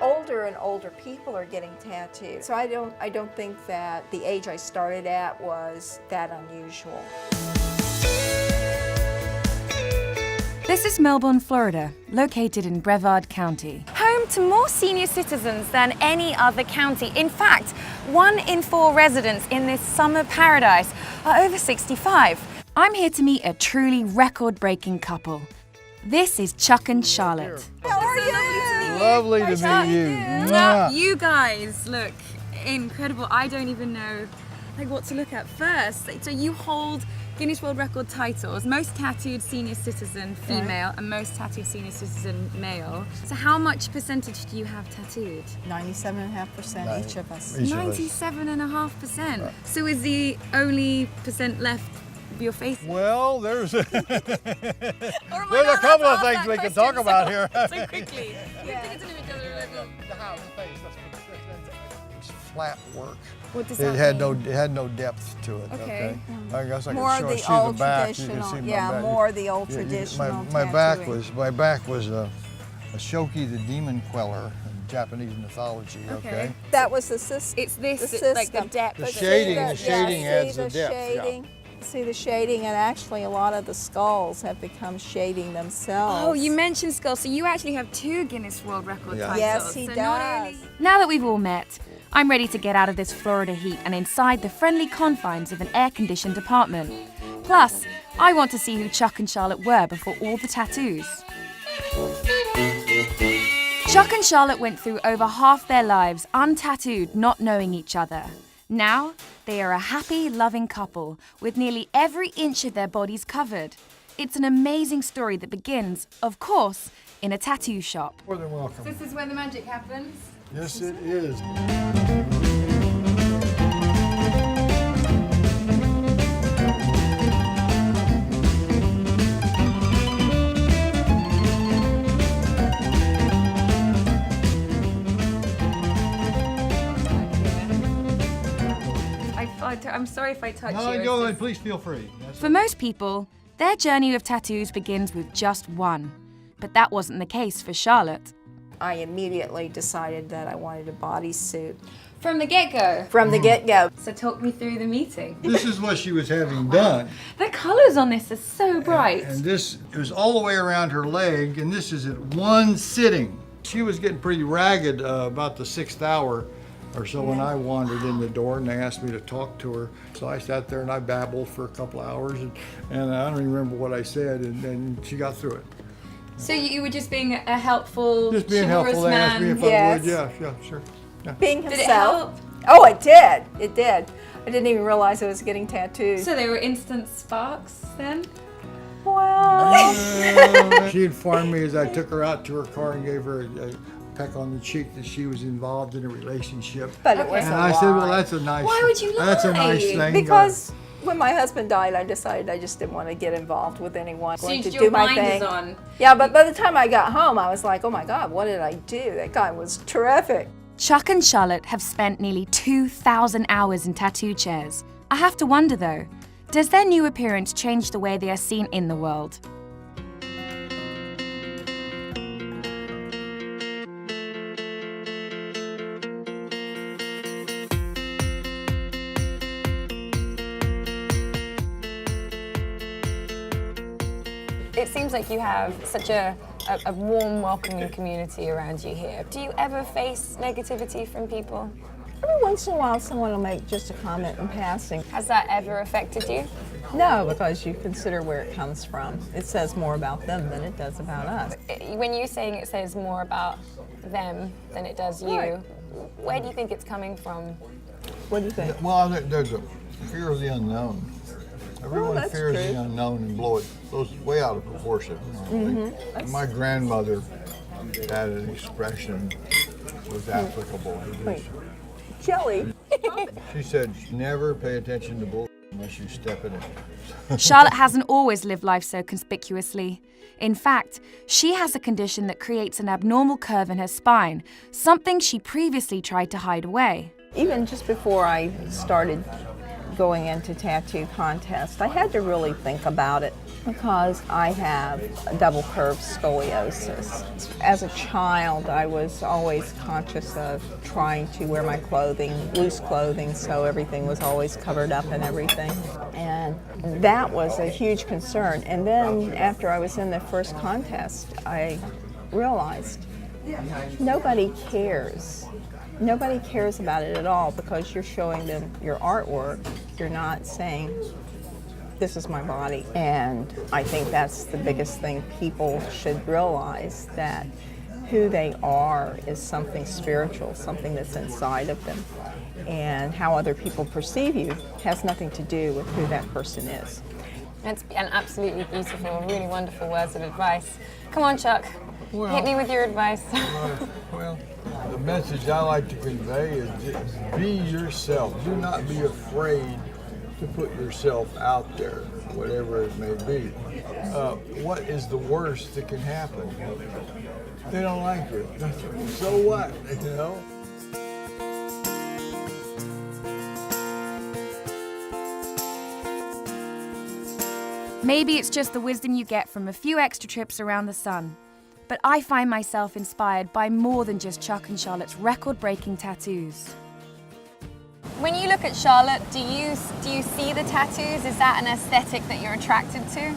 Older and older people are getting tattooed. So I don't think that the age I started at was that unusual. This is Melbourne, Florida, located in Brevard County. Home to more senior citizens than any other county. In fact, 1 in 4 residents in this summer paradise are over 65. I'm here to meet a truly record-breaking couple. This is Chuck and Charlotte. How are you? Lovely to meet you. Mwah. You guys look incredible. I don't even know what to look at first. So you hold Guinness World Record titles, most tattooed senior citizen female and most tattooed senior citizen male. So how much percentage do you have tattooed? 97.5% each of us. 97.5%. So is the only percent left of your face? Well, there's a couple of things we can talk about here. So quickly. It's flat work. What does It had no depth to it. Okay. I guess I More can of the see the old back. You can traditional, see my yeah, back. more of the old Yeah, traditional my back tattooing. was a Shoki the demon queller in Japanese mythology. Okay. That was the system. It's this, the system. like the depth. The of shading See adds the the depth. Yeah. shading. See the shading, and actually a lot of the skulls have become shading themselves. Oh, you mentioned skulls, so you actually have 2 Guinness World Record Yeah. titles. Yes, he So does. not only... Now that we've all met, I'm ready to get out of this Florida heat and inside the friendly confines of an air-conditioned apartment. Plus, I want to see who Chuck and Charlotte were before all the tattoos. Chuck and Charlotte went through over half their lives untattooed, not knowing each other. Now, they are a happy, loving couple with nearly every inch of their bodies covered. It's an amazing story that begins, of course, in a tattoo shop. More than welcome. This is where the magic happens. Yes, it is. I'm sorry if I touch you. No, go ahead. Please feel free. For most people, their journey with tattoos begins with just one. But that wasn't the case for Charlotte. I immediately decided that I wanted a bodysuit. From the get-go? From the get-go. So talk me through the meeting. This is what she was having done. The colours on this are so bright. And this, it was all the way around her leg, and this is at one sitting. She was getting pretty ragged about the 6th hour or so when I wandered in the door and they asked me to talk to her. So I sat there and I babbled for a couple of hours and I don't even remember what I said, and then she got through it. So you were just being a helpful, Just being chivalrous helpful, they asked me man. if I Yes. would. Yeah, sure. Yeah. Being Did it himself. help? Oh, it did. It did. I didn't even realize I was getting tattooed. So there were instant sparks then? Well, She informed me as I took her out to her car and gave her a peck on the cheek that she was involved in a relationship. but it was And a I said, well, lie. that's a nice. Why would you That's a nice lie? thing. Because when my husband died, I decided I just didn't want to get involved with anyone. So Going you to did do your my blinders thing. on. Yeah, but by the time I got home, I was like, oh my God, what did I do? That guy was terrific. Chuck and Charlotte have spent nearly 2,000 hours in tattoo chairs. I have to wonder though, does their new appearance change the way they are seen in the world? It seems like you have such a warm, welcoming community around you here. Do you ever face negativity from people? Every once in a while, someone will make just a comment in passing. Has that ever affected you? No, because you consider where it comes from. It says more about them than it does about us. When you're saying it says more about them than it does you, Right. where do you think it's coming from? What do you think? Well, there's a fear of the unknown. Everyone that's fears true. the unknown and blows way out of proportion. My grandmother had an expression that was applicable to this. Kelly. She said, never pay attention to bull unless you step in it. Charlotte hasn't always lived life so conspicuously. In fact, she has a condition that creates an abnormal curve in her spine, something she previously tried to hide away. Even just before I started going into tattoo contest, I had to really think about it because I have double curve scoliosis. As a child, I was always conscious of trying to wear my clothing, loose clothing, so everything was always covered up and everything. And that was a huge concern. And then after I was in the first contest, I realized nobody cares. Nobody cares about it at all because you're showing them your artwork. You're not saying, this is my body. And I think that's the biggest thing people should realize, that who they are is something spiritual, something that's inside of them. And how other people perceive you has nothing to do with who that person is. It's an absolutely beautiful, really wonderful words of advice. Come on, Chuck. Hit me with your advice. Well, the message I like to convey is just be yourself. Do not be afraid to put yourself out there, whatever it may be. What is the worst that can happen? They don't like you. So what, you know? Maybe it's just the wisdom you get from a few extra trips around the sun. But I find myself inspired by more than just Chuck and Charlotte's record-breaking tattoos. When you look at Charlotte, do you see the tattoos? Is that an aesthetic that you're attracted to?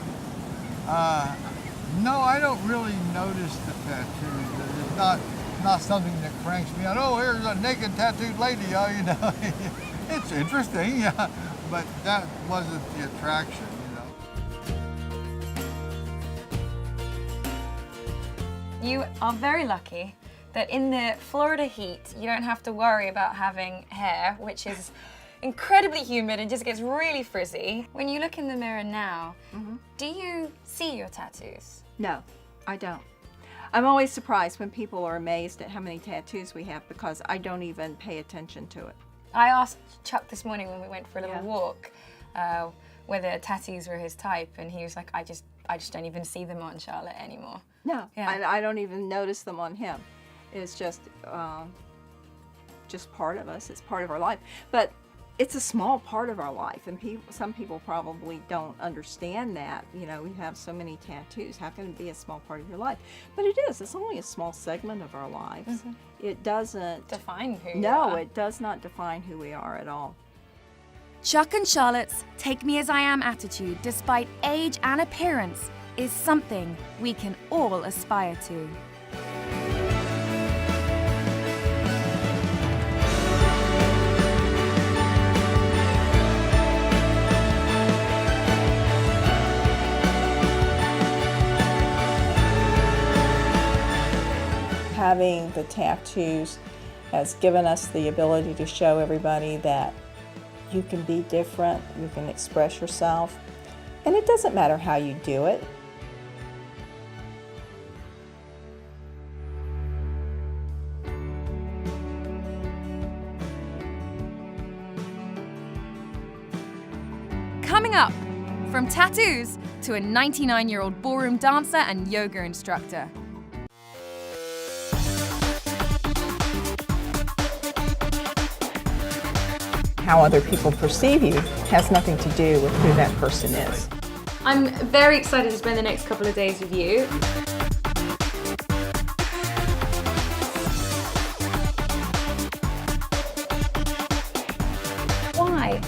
No, I don't really notice the tattoos. It's not something that cranks me out. Oh, here's a naked tattooed lady. Oh, you know, it's interesting, yeah. But that wasn't the attraction, you know. You are very lucky that in the Florida heat, you don't have to worry about having hair, which is incredibly humid and just gets really frizzy. When you look in the mirror now, do you see your tattoos? No, I don't. I'm always surprised when people are amazed at how many tattoos we have because I don't even pay attention to it. I asked Chuck this morning when we went for a little Yeah. walk whether tattoos were his type, and he was like, I just don't even see them on Charlotte anymore. No, Yeah. I don't even notice them on him. It's just part of us. It's part of our life. But it's a small part of our life, and some people probably don't understand that. You know, we have so many tattoos. How can it be a small part of your life? But it is. It's only a small segment of our lives. It doesn't Define who you No, are. it does not define who we are at all. Chuck and Charlotte's take me as I am attitude, despite age and appearance, is something we can all aspire to. Having the tattoos has given us the ability to show everybody that you can be different, you can express yourself, and it doesn't matter how you do it. Coming up, from tattoos to a 99-year-old ballroom dancer and yoga instructor. How other people perceive you has nothing to do with who that person is. I'm very excited to spend the next couple of days with you. Why?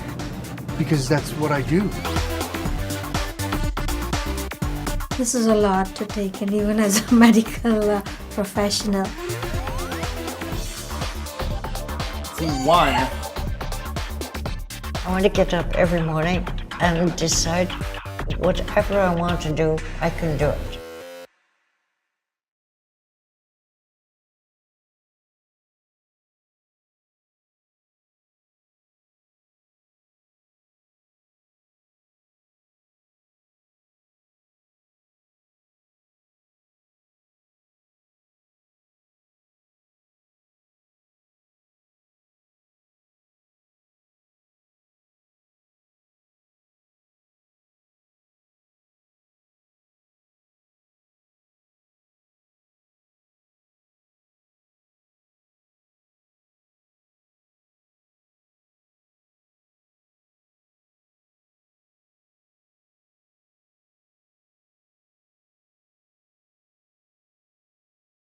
Because that's what I do. This is a lot to take in, even as a medical professional. Why? I want to get up every morning and decide whatever I want to do, I can do it.